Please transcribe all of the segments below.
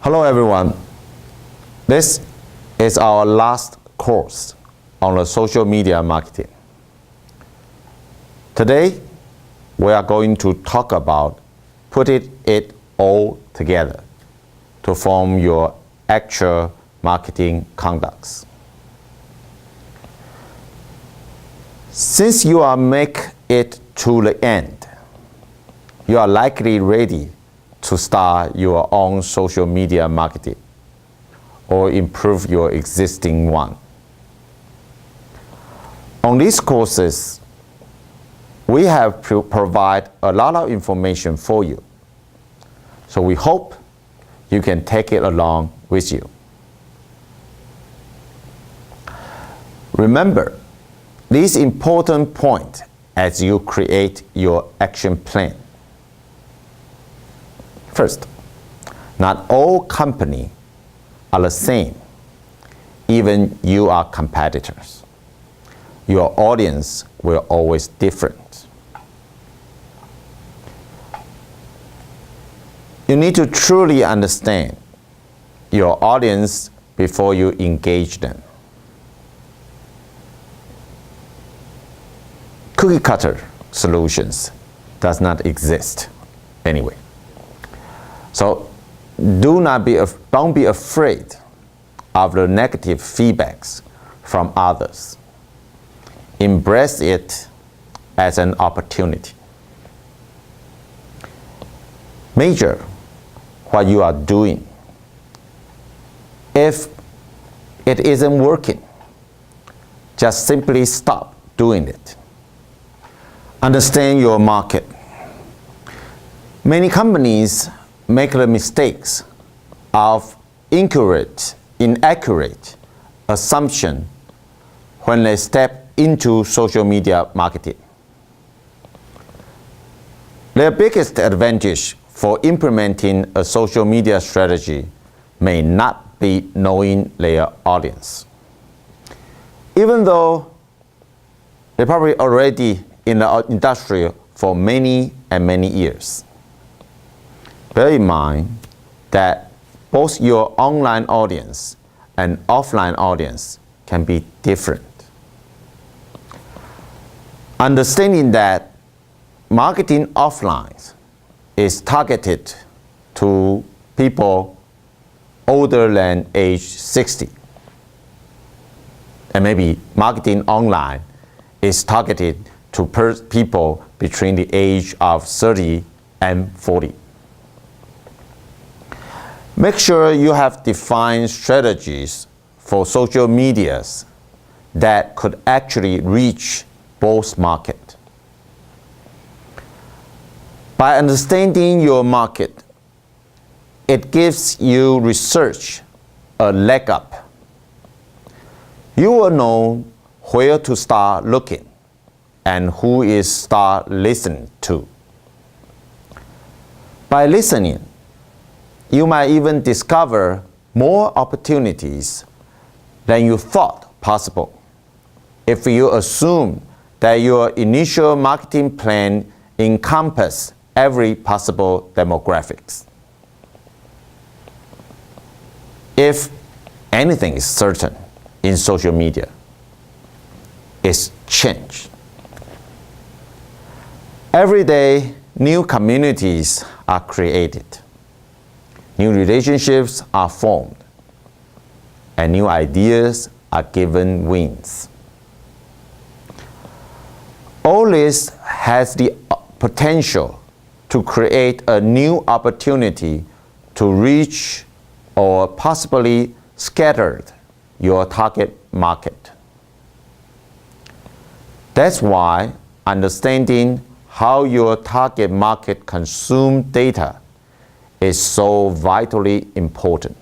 Hello everyone. This is our last course on the social media marketing. Today, we are going to talk about putting it all together to form your actual marketing conducts. Since you are make it to the end, you are likely ready to start your own social media marketing or improve your existing one. On these courses, we have provide a lot of information for you. So we hope you can take it along with you. Remember these important points as you create your action plan. First, not all companies are the same, even you are competitors. Your audience will always different. You need to truly understand your audience before you engage them. Cookie cutter solutions does not exist anyway. So don't be afraid of the negative feedbacks from others. Embrace it as an opportunity. Measure what you are doing. If it isn't working, just simply stop doing it. Understand your market. Many companies make the mistakes of inaccurate assumption when they step into social media marketing. Their biggest advantage for implementing a social media strategy may not be knowing their audience. Even though they're probably already in the industry for many and many years. Bear in mind that both your online audience and offline audience can be different. Understanding that marketing offline is targeted to people older than age 60. And maybe marketing online is targeted to people between the age of 30 and 40. Make sure you have defined strategies for social medias that could actually reach both markets. By understanding your market, it gives you research a leg up. You will know where to start looking and who is start listening to. By listening, you might even discover more opportunities than you thought possible if you assume that your initial marketing plan encompasses every possible demographics. If anything is certain in social media, it's change. Every day, new communities are created. New relationships are formed, and new ideas are given wings. All this has the potential to create a new opportunity to reach or possibly scatter your target market. That's why understanding how your target market consumes data is so vitally important.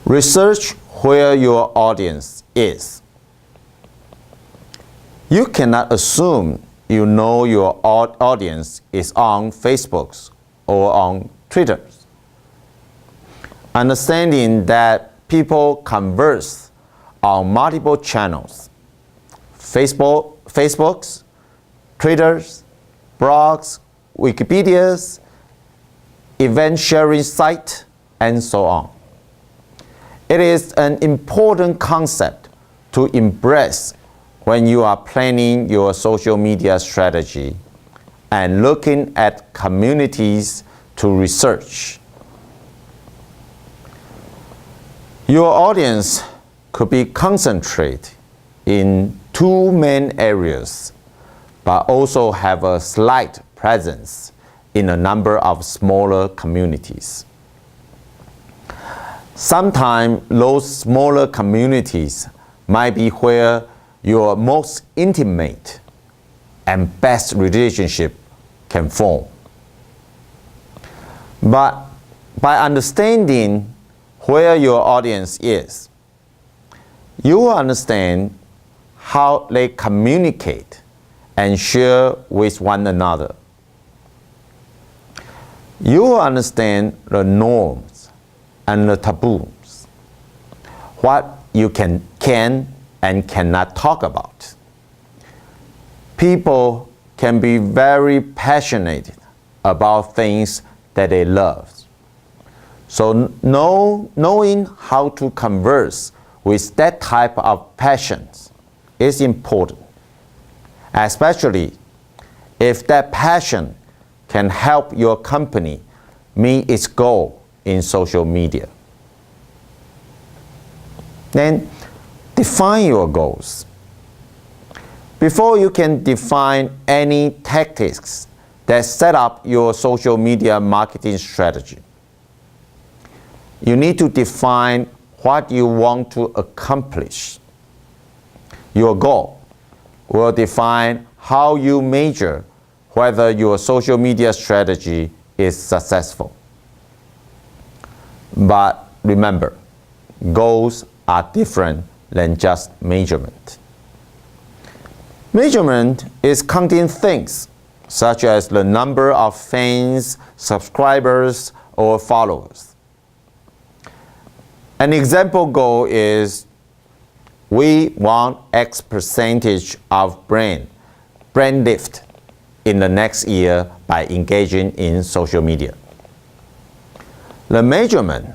Research where your audience is. You cannot assume you know your audience is on Facebook or on Twitter. Understanding that people converse on multiple channels, Facebooks, Twitters, blogs, Wikipedias, event sharing site, and so on. It is an important concept to embrace when you are planning your social media strategy and looking at communities to research. Your audience could be concentrated in two main areas, but also have a slight presence in a number of smaller communities. Sometimes those smaller communities might be where your most intimate and best relationship can form. But by understanding where your audience is, you will understand how they communicate and share with one another. You will understand the norms and the taboos, what you can and cannot talk about. People can be very passionate about things that they love. So knowing how to converse with that type of passions is important, especially if that passion can help your company meet its goal in social media. Then define your goals. Before you can define any tactics that set up your social media marketing strategy, you need to define what you want to accomplish. Your goal will define how you measure whether your social media strategy is successful. But remember, goals are different than just measurement. Measurement is counting things such as the number of fans, subscribers, or followers. An example goal is we want X percentage of brand lift in the next year by engaging in social media. The measurement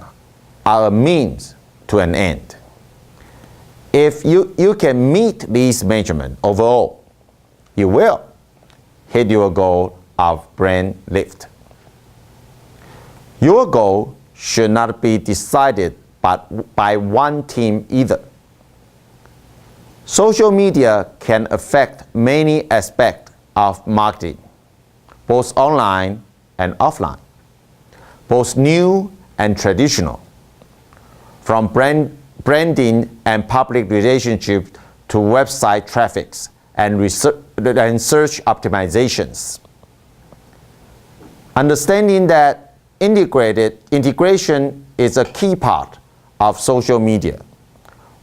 are a means to an end. If you can meet these measurements overall, you will hit your goal of brand lift. Your goal should not be decided by one team either. Social media can affect many aspects of marketing, both online and offline, both new and traditional, from branding and public relationships to website traffics and search optimizations. Understanding that integration is a key part of social media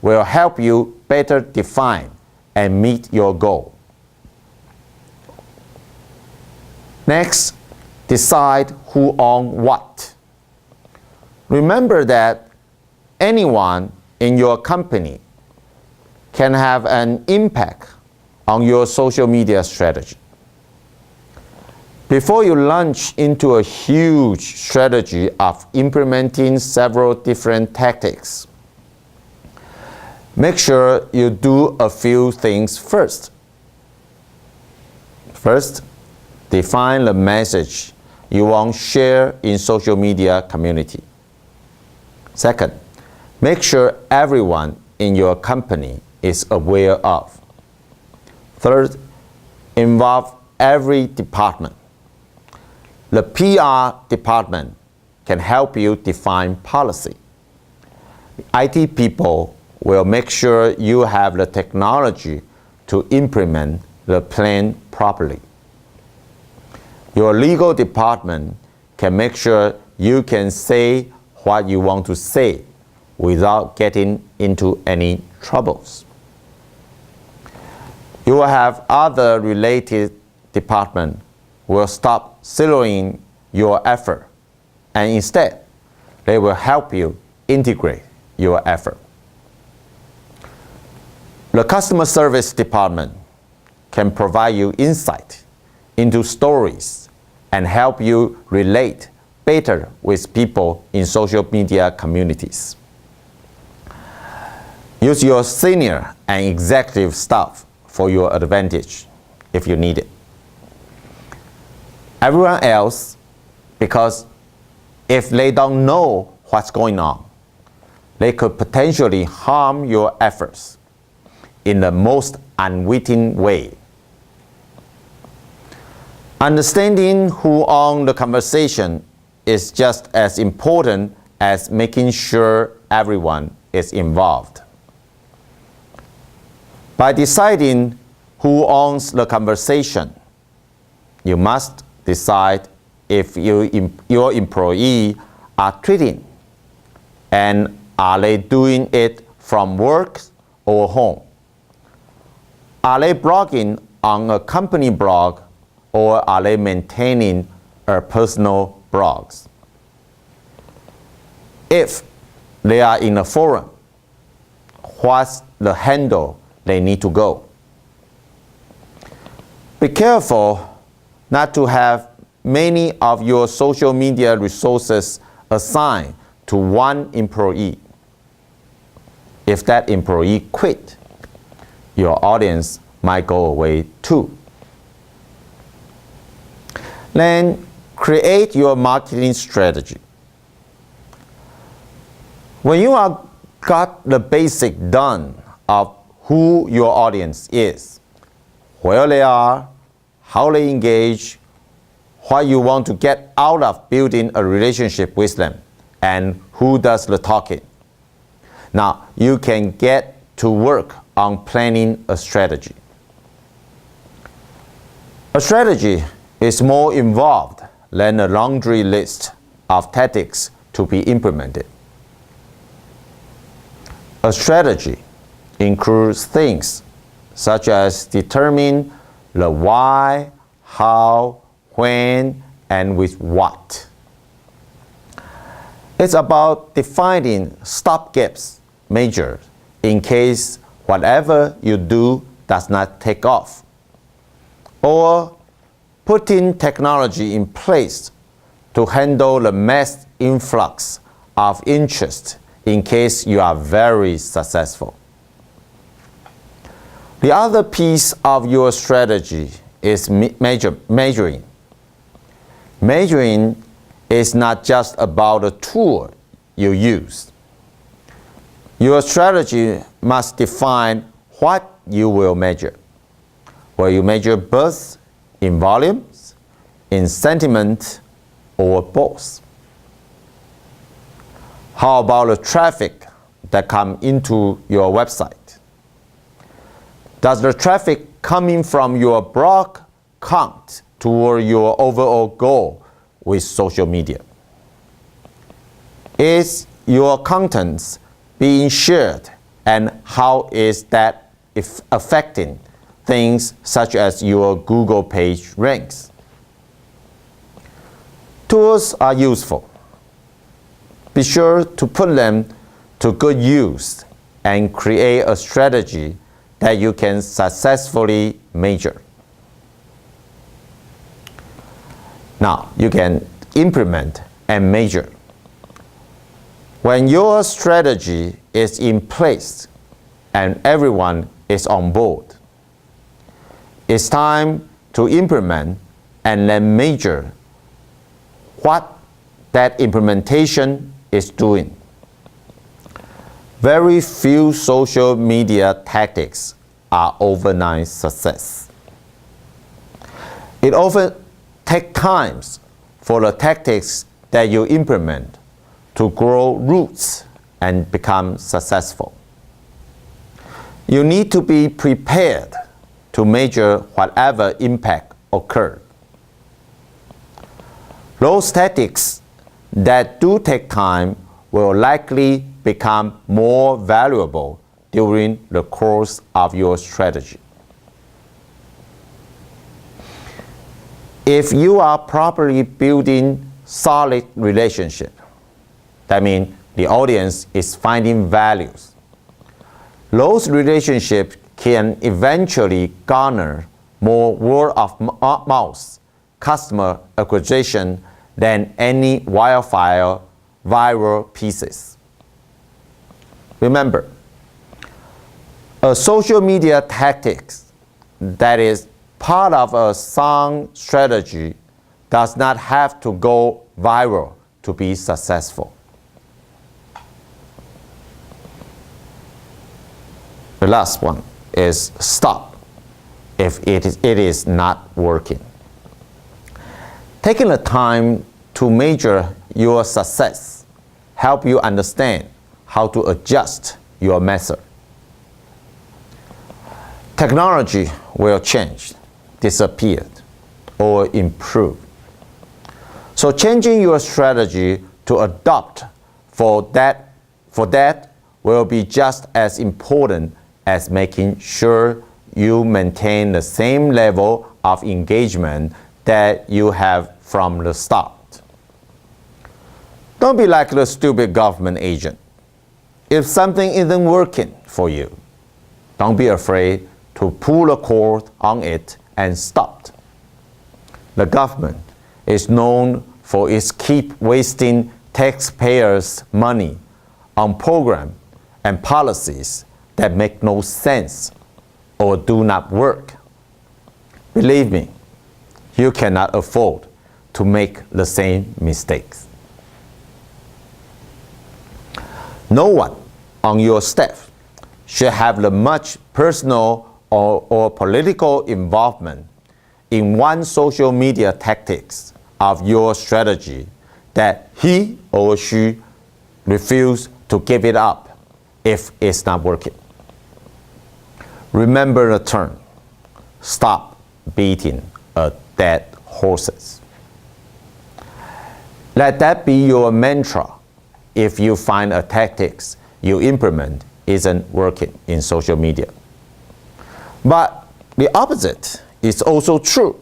will help you better define and meet your goal. Next, decide who owns what. Remember that anyone in your company can have an impact on your social media strategy. Before you launch into a huge strategy of implementing several different tactics, make sure you do a few things first. First, define the message you want to share in social media community. Second, make sure everyone in your company is aware of. Third, involve every department. The PR department can help you define policy. IT people will make sure you have the technology to implement the plan properly. Your legal department can make sure you can say what you want to say without getting into any troubles. You will have other related departments who will stop siloing your effort, and instead they will help you integrate your effort. The customer service department can provide you insight into stories and help you relate better with people in social media communities. Use your senior and executive staff for your advantage if you need it. Everyone else, because if they don't know what's going on, they could potentially harm your efforts in the most unwitting way. Understanding who owns the conversation is just as important as making sure everyone is involved. By deciding who owns the conversation, you must decide if your employees are tweeting, and are they doing it from work or home? Are they blogging on a company blog, or are they maintaining a personal blogs? If they are in a forum, what's the handle they need to go? Be careful not to have many of your social media resources assigned to one employee. If that employee quit, your audience might go away too. Then create your marketing strategy. When you have got the basic done of who your audience is, where they are, how they engage, what you want to get out of building a relationship with them, and who does the talking. Now you can get to work on planning a strategy. A strategy is more involved than a laundry list of tactics to be implemented. A strategy includes things such as determine the why, how, when, and with what. It's about defining stopgap measures in case whatever you do does not take off, or putting technology in place to handle the mass influx of interest in case you are very successful. The other piece of your strategy is measuring. Measuring is not just about the tool you use. Your strategy must define what you will measure. Will you measure both in volumes, in sentiment, or both? How about the traffic that comes into your website? Does the traffic coming from your blog count toward your overall goal with social media? Is your content being shared, and how is that affecting things such as your Google page ranks? Tools are useful. Be sure to put them to good use and create a strategy that you can successfully measure. Now, you can implement and measure. When your strategy is in place and everyone is on board, it's time to implement and then measure what that implementation is doing. Very few social media tactics are overnight success. It often takes time for the tactics that you implement to grow roots and become successful. You need to be prepared to measure whatever impact occurred. Those tactics that do take time will likely become more valuable during the course of your strategy. If you are properly building solid relationship, that means the audience is finding values. Those relationships can eventually garner more word of mouth customer acquisition than any wildfire viral pieces. Remember, a social media tactics that is part of a sound strategy does not have to go viral to be successful. The last one is stop if it is not working. Taking the time to measure your success help you understand how to adjust your method. Technology will change, disappear, or improve. So changing your strategy to adopt for that will be just as important as making sure you maintain the same level of engagement that you have from the start. Don't be like the stupid government agent. If something isn't working for you, don't be afraid to pull the cord on it and stop. The government is known for its keep wasting taxpayers' money on programs and policies that make no sense or do not work. Believe me, you cannot afford to make the same mistakes. No one on your staff should have the much personal or political involvement in one social media tactics of your strategy that he or she refuse to give it up if it's not working. Remember the term, stop beating a dead horses. Let that be your mantra if you find a tactics you implement isn't working in social media. But the opposite is also true.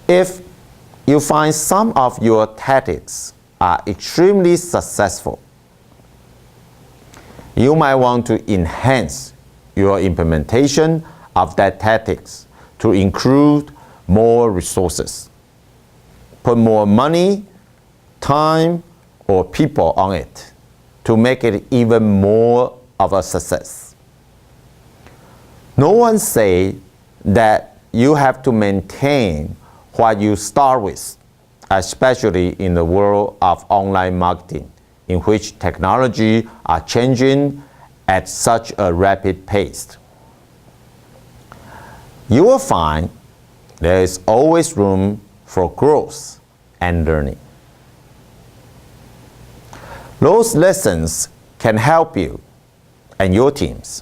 If you find some of your tactics are extremely successful, you might want to enhance your implementation of that tactics to include more resources. Put more money, time, or people on it to make it even more of a success. No one say that you have to maintain what you start with, especially in the world of online marketing, in which technology are changing at such a rapid pace. You will find there is always room for growth and learning. Those lessons can help you and your teams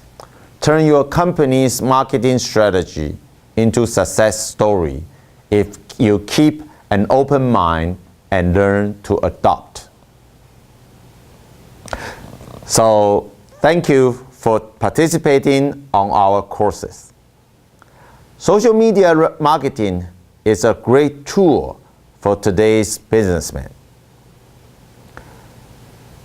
turn your company's marketing strategy into success story if you keep an open mind and learn to adopt. So thank you for participating on our courses. Social media marketing is a great tool for today's businessmen.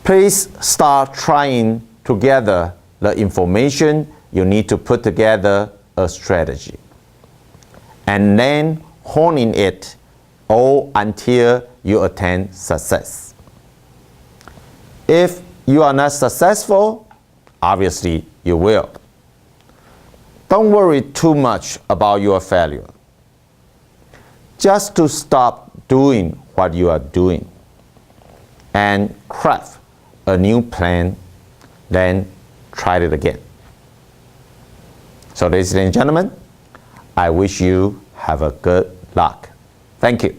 Please start trying to gather the information you need to put together a strategy, and then honing it all until you attain success. If you are not successful, obviously you will. Don't worry too much about your failure. Just to stop doing what you are doing and craft a new plan, then try it again. So ladies and gentlemen, I wish you have a good luck. Thank you.